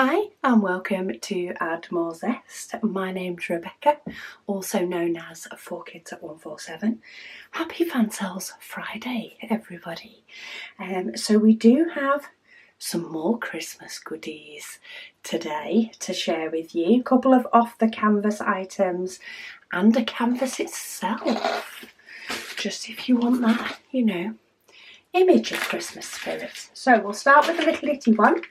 Hi and welcome to Add More Zest. My name's Rebecca, also known as 4Kids at 147. Happy Fansells Friday, everybody. So we do have some more Christmas goodies today to share with you. A couple of off the canvas items and a canvas itself. Just if you want that, image of Christmas spirit. So we'll start with the little itty one.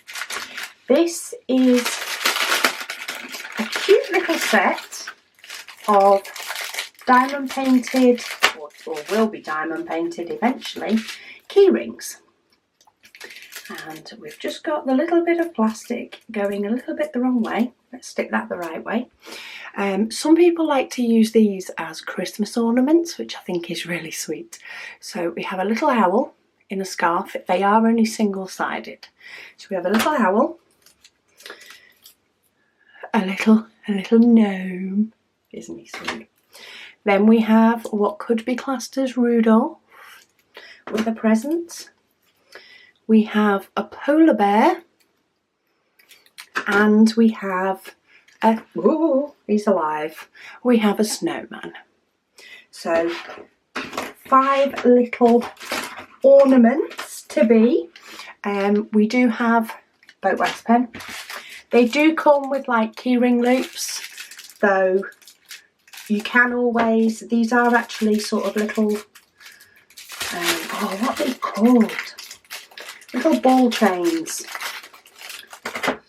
This is a cute little set of diamond painted, or will be diamond painted eventually, key rings. And we've just got the little bit of plastic going a little bit the wrong way. Let's stick that the right way. Some people like to use these as Christmas ornaments, which I think is really sweet. So we have a little owl in a scarf. They are only single-sided. So we have a little owl, a little gnome, isn't he sweet? Then we have what could be classed as Rudolph with a present. We have a polar bear, and we have he's alive. We have a snowman. So 5 little ornaments to be. We do have boat wax pen. They do come with like keyring loops, though you can always, these are actually sort of little, what are they called? Little ball chains.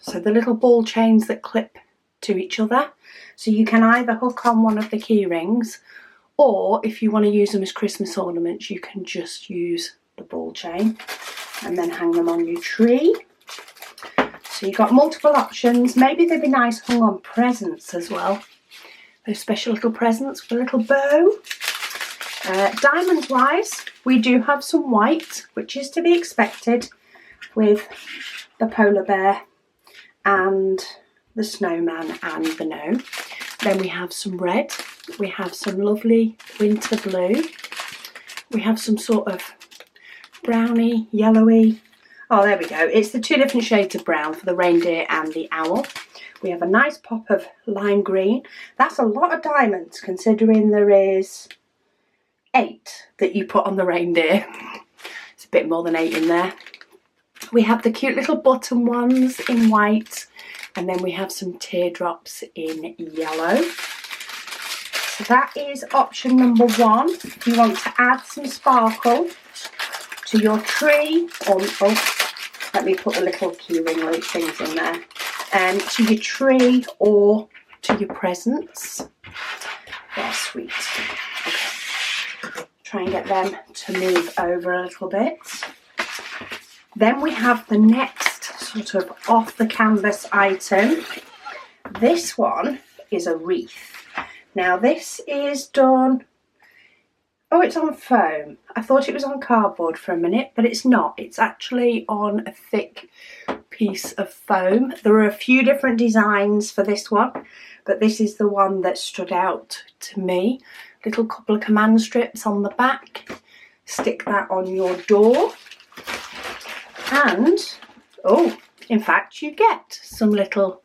So the little ball chains that clip to each other. So you can either hook on one of the key rings, or if you want to use them as Christmas ornaments, you can just use the ball chain and then hang them on your tree. So you've got multiple options. Maybe they'd be nice hung on presents as well. Those special little presents with a little bow. Diamonds wise, we do have some white, which is to be expected with the polar bear and the snowman and the gnome. Then we have some red. We have some lovely winter blue. We have some sort of browny, yellowy. Oh, there we go. It's the 2 different shades of brown for the reindeer and the owl. We have a nice pop of lime green. That's a lot of diamonds considering there is 8 that you put on the reindeer. It's a bit more than 8 in there. We have the cute little button ones in white, and then we have some teardrops in yellow. So that is option number 1. If you want to add some sparkle to your tree, let me put the little keyring loop things in there, to your tree or to your presents. They're sweet. Okay. Try and get them to move over a little bit. Then we have the next sort of off the canvas item. This one is a wreath. Now this is done, it's on foam. I thought it was on cardboard for a minute, but it's not. It's actually on a thick piece of foam. There are a few different designs for this one, but this is the one that stood out to me. Little couple of command strips on the back. Stick that on your door. And, in fact, you get some little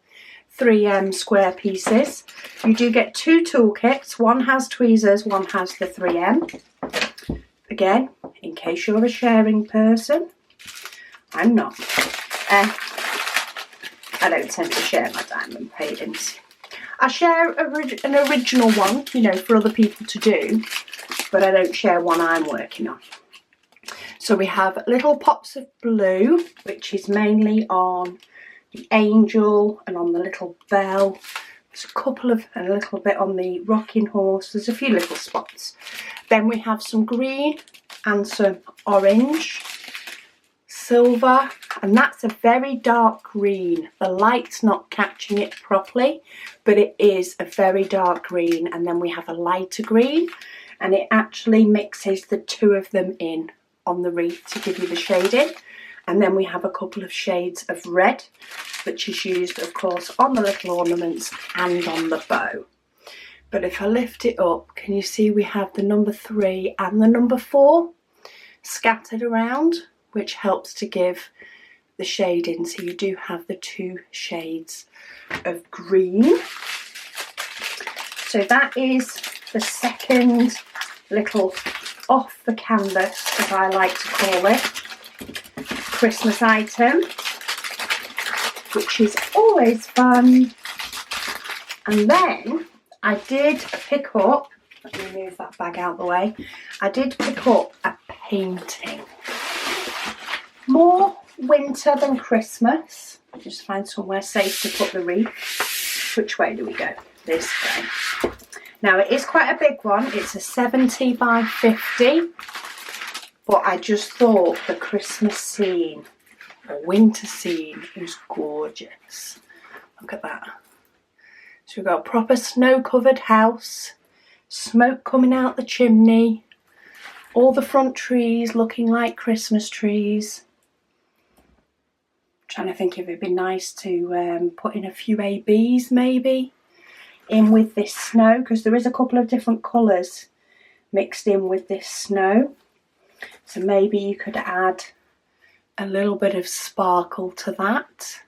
3M square pieces. You do get 2 toolkits. One has tweezers, one has the 3M. Again, in case you're a sharing person. I'm not. I don't tend to share my diamond paintings. I share an original one, for other people to do, but I don't share one I'm working on. So we have little pops of blue, which is mainly on the angel and on the little bell. There's a little bit on the rocking horse. There's a few little spots. Then we have some green and some orange, silver, and that's a very dark green. The light's not catching it properly, but it is a very dark green. And then we have a lighter green, and it actually mixes the 2 of them in on the wreath to give you the shading. And then we have a couple of shades of red, which is used, of course, on the little ornaments and on the bow. But if I lift it up, can you see we have the number 3 and the number 4 scattered around, which helps to give the the shading, so you do have the 2 shades of green. So that is the second little off the canvas, as I like to call it, Christmas item, which is always fun. And then I did pick up, let me move that bag out of the way, I did pick up a painting. More winter than Christmas. Just find somewhere safe to put the wreath. Which way do we go? This way. Now it is quite a big one. It's a 70 by 50. But I just thought the Christmas scene, the winter scene, was gorgeous. Look at that. So we've got a proper snow-covered house, smoke coming out the chimney, all the front trees looking like Christmas trees. Trying to think if it'd be nice to put in a few ABs maybe in with this snow, because there is a couple of different colours mixed in with this snow. So maybe you could add a little bit of sparkle to that.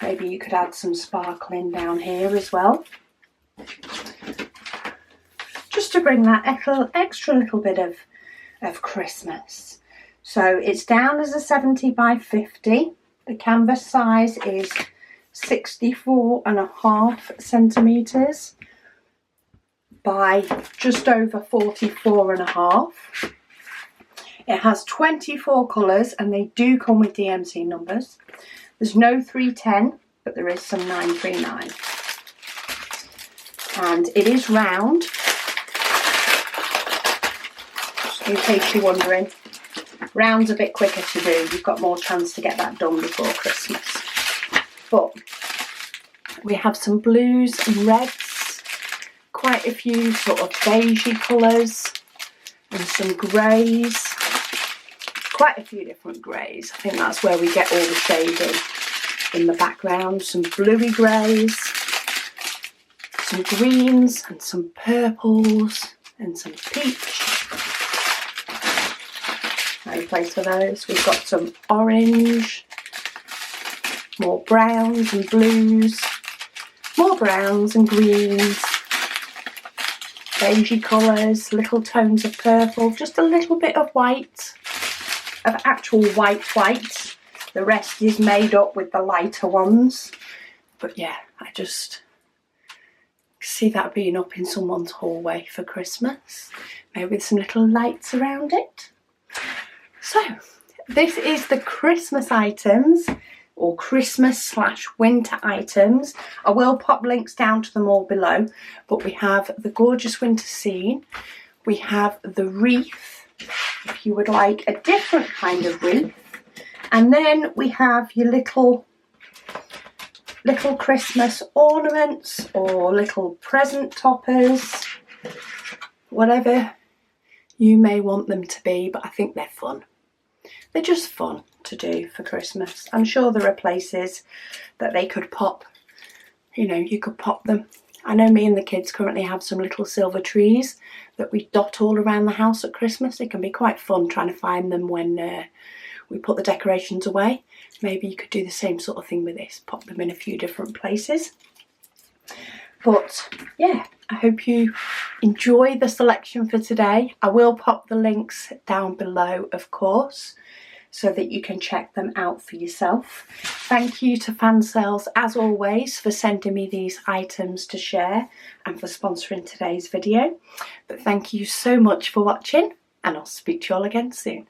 Maybe you could add some sparkling down here as well, just to bring that extra little bit of Christmas. So it's down as a 70 by 50. The canvas size is 64.5 centimetres by just over 44.5. It has 24 colours and they do come with DMC numbers. There's no 310, but there is some 939. And it is round, just in case you're wondering. Round's a bit quicker to do. You've got more chance to get that done before Christmas. But we have some blues and reds, quite a few sort of beigey colours, and some greys. Quite a few different greys. I think that's where we get all the shading in the background. Some bluey greys, some greens and some purples and some peach. No place for those. We've got some orange, more browns and blues, more browns and greens, beigey colours, little tones of purple, just a little bit of white. Of actual white. The rest is made up with the lighter ones. But yeah, I just see that being up in someone's hallway for Christmas. Maybe with some little lights around it. So, this is the Christmas items, or Christmas/winter items. I will pop links down to them all below. But we have the gorgeous winter scene. We have the wreath, if you would like a different kind of wreath. And then we have your little Christmas ornaments or little present toppers, whatever you may want them to be, but I think they're fun. They're just fun to do for Christmas. I'm sure there are places that they could pop, you know, you could pop them. I know me and the kids currently have some little silver trees that we dot all around the house at Christmas. It can be quite fun trying to find them when we put the decorations away. Maybe you could do the same sort of thing with this, pop them in a few different places. But yeah, I hope you enjoy the selection for today. I will pop the links down below, of course, so that you can check them out for yourself. Thank you to Fansells, as always, for sending me these items to share and for sponsoring today's video. But thank you so much for watching, and I'll speak to you all again soon.